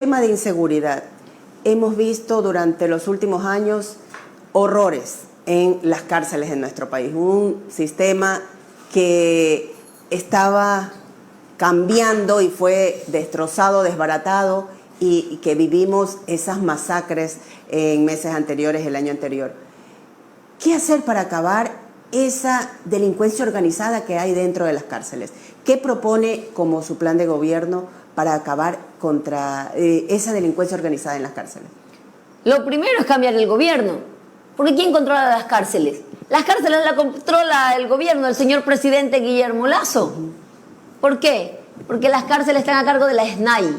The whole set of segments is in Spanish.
Tema de inseguridad. Hemos visto durante los últimos años horrores en las cárceles de nuestro país. Un sistema que estaba cambiando y fue destrozado, desbaratado, y que vivimos esas masacres en meses anteriores, el año anterior. ¿Qué hacer para acabar esa delincuencia organizada que hay dentro de las cárceles? ¿Qué propone como su plan de gobierno para acabar contra esa delincuencia organizada en las cárceles? Lo primero es cambiar el gobierno, porque ¿quién controla las cárceles? Las cárceles las controla el gobierno del señor presidente Guillermo Lasso. ¿Por qué? Porque las cárceles están a cargo de la SNAI.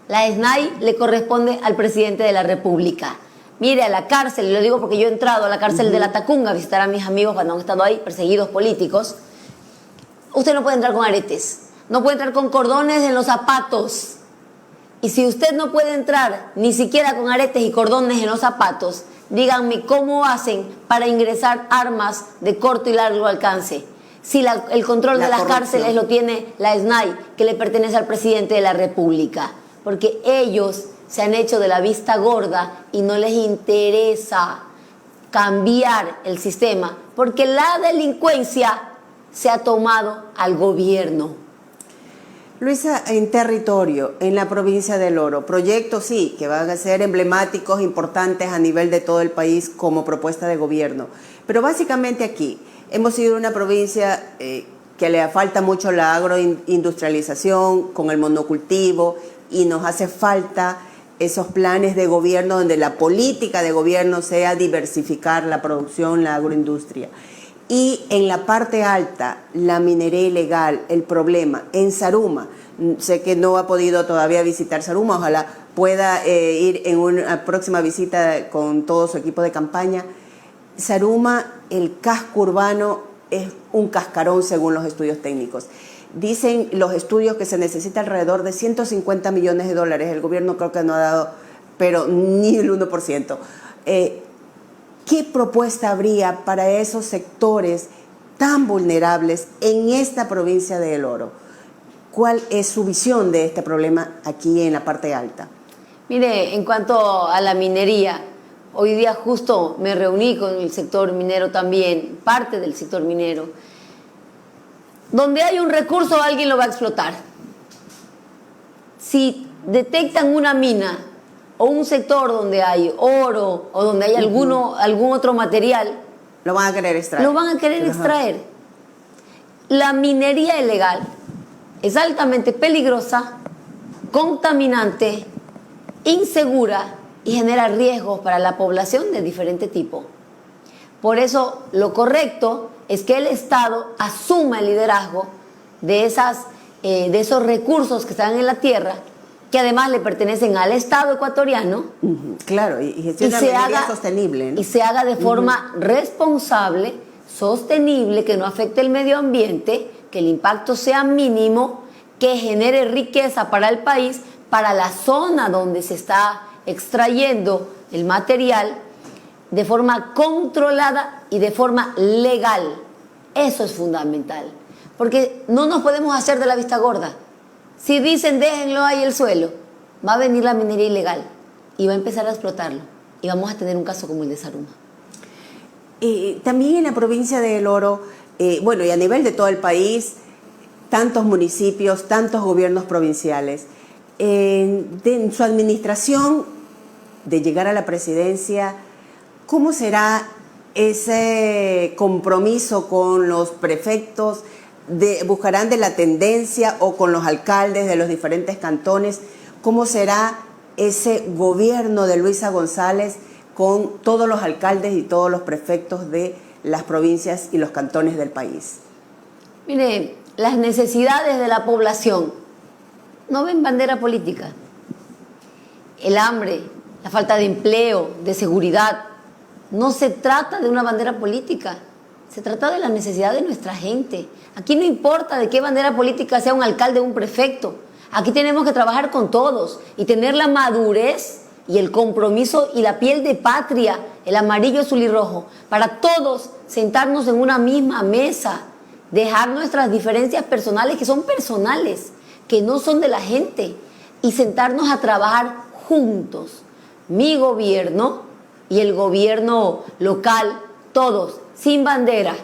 La SNAI le corresponde al presidente de la República. Mire, a la cárcel, y lo digo porque yo he entrado a la cárcel de La Tacunga a visitar a mis amigos cuando han estado ahí, perseguidos políticos. Usted no puede entrar con aretes, no puede entrar con cordones en los zapatos. Y si usted no puede entrar ni siquiera con aretes y cordones en los zapatos, díganme cómo hacen para ingresar armas de corto y largo alcance. Si el control de las cárceles lo tiene la SNAI, que le pertenece al presidente de la República. Porque ellos se han hecho de la vista gorda y no les interesa cambiar el sistema, porque la delincuencia se ha tomado al gobierno. Luisa, en territorio, en la provincia del Oro, proyectos sí, que van a ser emblemáticos, importantes a nivel de todo el país como propuesta de gobierno. Pero básicamente aquí hemos sido una provincia que le falta mucho la agroindustrialización, con el monocultivo, y nos hace falta esos planes de gobierno donde la política de gobierno sea diversificar la producción, la agroindustria. Y en la parte alta, la minería ilegal, el problema. En Zaruma, sé que no ha podido todavía visitar Zaruma, ojalá pueda ir en una próxima visita con todo su equipo de campaña. Zaruma, el casco urbano es un cascarón según los estudios técnicos. Dicen los estudios que se necesita alrededor de 150 millones de dólares. El gobierno creo que no ha dado, pero ni el 1%. ¿Qué propuesta habría para esos sectores tan vulnerables en esta provincia de El Oro? ¿Cuál es su visión de este problema aquí en la parte alta? Mire, en cuanto a la minería, hoy día justo me reuní con el sector minero también, parte del sector minero. Donde hay un recurso, alguien lo va a explotar. Si detectan una mina o un sector donde hay oro o donde hay algún otro material, lo van a querer extraer. Lo van a querer extraer. La minería ilegal es altamente peligrosa, contaminante, insegura y genera riesgos para la población de diferente tipo. Por eso lo correcto es que el Estado asuma el liderazgo de esos recursos que están en la tierra, que además le pertenecen al Estado ecuatoriano. Claro, y se haga sostenible, ¿no? Y se haga de forma responsable, sostenible, que no afecte el medio ambiente, que el impacto sea mínimo, que genere riqueza para el país, para la zona donde se está extrayendo el material, de forma controlada y de forma legal. Eso es fundamental, porque no nos podemos hacer de la vista gorda. Si dicen déjenlo ahí el suelo, va a venir la minería ilegal y va a empezar a explotarlo y vamos a tener un caso como el de Zaruma. También en la provincia de El Oro, bueno, y a nivel de todo el país, tantos municipios, tantos gobiernos provinciales. En su administración de llegar a la presidencia, ¿cómo será ese compromiso con los prefectos? ¿Buscarán de la tendencia o con los alcaldes de los diferentes cantones? ¿Cómo será ese gobierno de Luisa González con todos los alcaldes y todos los prefectos de las provincias y los cantones del país? Mire, las necesidades de la población no ven bandera política. El hambre, la falta de empleo, de seguridad, no se trata de una bandera política, se trata de la necesidad de nuestra gente. Aquí no importa de qué bandera política sea un alcalde o un prefecto. Aquí tenemos que trabajar con todos y tener la madurez y el compromiso y la piel de patria, el amarillo, azul y rojo, para todos sentarnos en una misma mesa, dejar nuestras diferencias personales, que son personales, que no son de la gente, y sentarnos a trabajar juntos. Mi gobierno y el gobierno local, todos, sin bandera,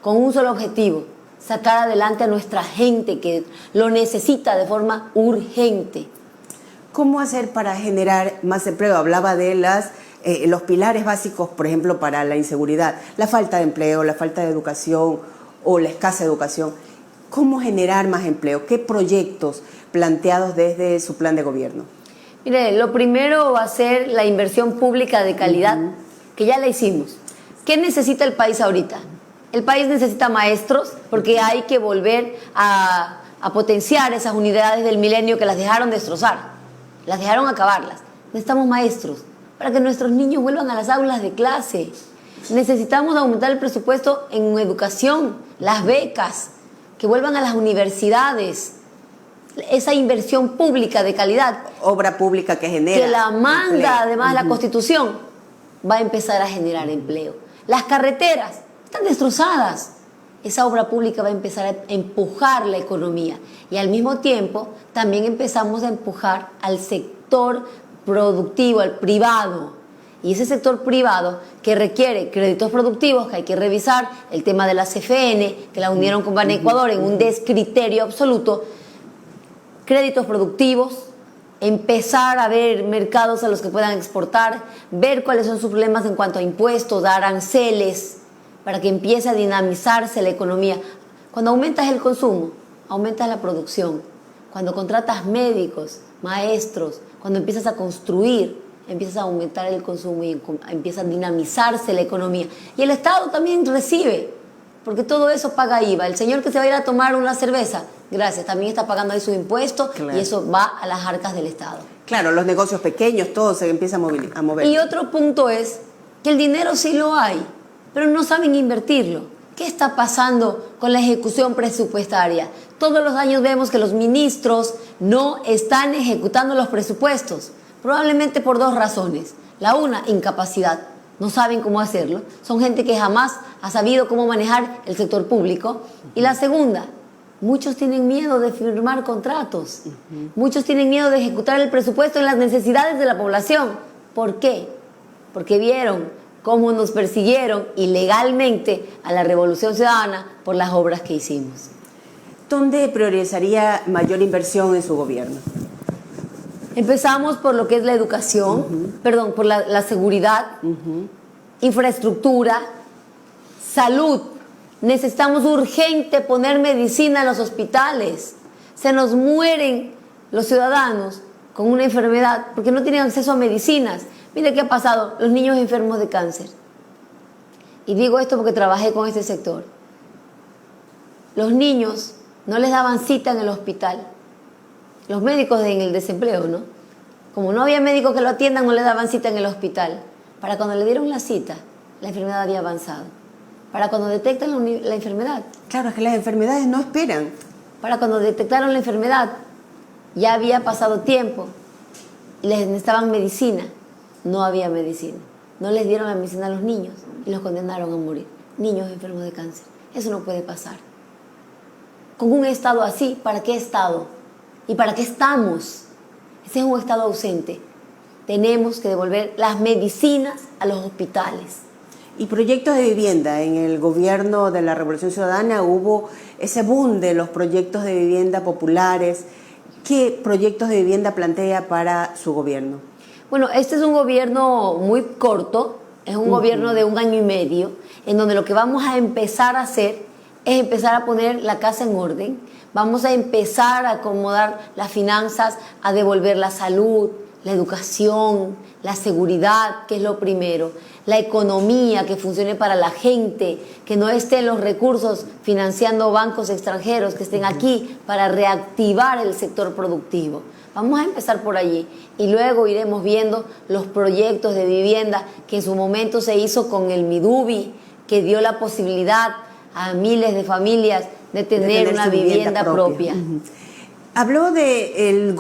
con un solo objetivo: sacar adelante a nuestra gente que lo necesita de forma urgente. ¿Cómo hacer para generar más empleo? Hablaba de los pilares básicos, por ejemplo, para la inseguridad, la falta de empleo, la falta de educación o la escasa educación. ¿Cómo generar más empleo? ¿Qué proyectos planteados desde su plan de gobierno? Mire, lo primero va a ser la inversión pública de calidad, que ya la hicimos. ¿Qué necesita el país ahorita? El país necesita maestros, porque hay que volver a potenciar esas unidades del milenio que las dejaron destrozar, las dejaron acabarlas. Necesitamos maestros para que nuestros niños vuelvan a las aulas de clase. Necesitamos aumentar el presupuesto en educación, las becas, que vuelvan a las universidades. Esa inversión pública de calidad, obra pública que genera que la manda empleo. Además la Constitución, va a empezar a generar empleo. Las carreteras están destrozadas. Esa obra pública va a empezar a empujar la economía, y al mismo tiempo también empezamos a empujar al sector productivo, al privado. Y ese sector privado que requiere créditos productivos, que hay que revisar, el tema de la CFN, que la unieron con Banecuador en un descriterio absoluto. Créditos productivos, empezar a ver mercados a los que puedan exportar, ver cuáles son sus problemas en cuanto a impuestos, aranceles, para que empiece a dinamizarse la economía. Cuando aumentas el consumo, aumentas la producción. Cuando contratas médicos, maestros, cuando empiezas a construir, empiezas a aumentar el consumo y empieza a dinamizarse la economía. Y el Estado también recibe, porque todo eso paga IVA. El señor que se va a ir a tomar una cerveza, gracias, también está pagando ahí su impuesto, claro, y eso va a las arcas del Estado. Claro, los negocios pequeños, todo se empieza a mover. Y otro punto es que el dinero sí lo hay, pero no saben invertirlo. ¿Qué está pasando con la ejecución presupuestaria? Todos los años vemos que los ministros no están ejecutando los presupuestos, probablemente por dos razones. La una, incapacidad. No saben cómo hacerlo. Son gente que jamás ha sabido cómo manejar el sector público. Y la segunda, muchos tienen miedo de firmar contratos. Muchos tienen miedo de ejecutar el presupuesto en las necesidades de la población. ¿Por qué? Porque vieron cómo nos persiguieron ilegalmente a la Revolución Ciudadana por las obras que hicimos. ¿Dónde priorizaría mayor inversión en su gobierno? Empezamos por lo que es la educación, por la seguridad, infraestructura, salud. Necesitamos urgente poner medicina en los hospitales. Se nos mueren los ciudadanos con una enfermedad porque no tienen acceso a medicinas. Mire qué ha pasado, los niños enfermos de cáncer. Y digo esto porque trabajé con este sector. Los niños no les daban cita en el hospital. Los médicos en el desempleo, ¿no? Como no había médicos que lo atiendan, no le daban cita en el hospital. Para cuando le dieron la cita, la enfermedad había avanzado. Para cuando detectan la enfermedad. Claro, es que las enfermedades no esperan. Para cuando detectaron la enfermedad, ya había pasado tiempo y les necesitaban medicina. No había medicina. No les dieron la medicina a los niños y los condenaron a morir. Niños enfermos de cáncer. Eso no puede pasar. Con un Estado así, ¿para qué Estado? ¿Y para qué estamos? Ese es un Estado ausente. Tenemos que devolver las medicinas a los hospitales. Y proyectos de vivienda. En el gobierno de la Revolución Ciudadana hubo ese boom de los proyectos de vivienda populares. ¿Qué proyectos de vivienda plantea para su gobierno? Bueno, este es un gobierno muy corto, es un gobierno de 1 año y medio, en donde lo que vamos a empezar a hacer es empezar a poner la casa en orden. Vamos a empezar a acomodar las finanzas, a devolver la salud, la educación, la seguridad, que es lo primero, la economía, que funcione para la gente, que no estén los recursos financiando bancos extranjeros, que estén aquí para reactivar el sector productivo. Vamos a empezar por allí y luego iremos viendo los proyectos de vivienda que en su momento se hizo con el Midubi, que dio la posibilidad a miles de familias de tener una vivienda propia. Habló de el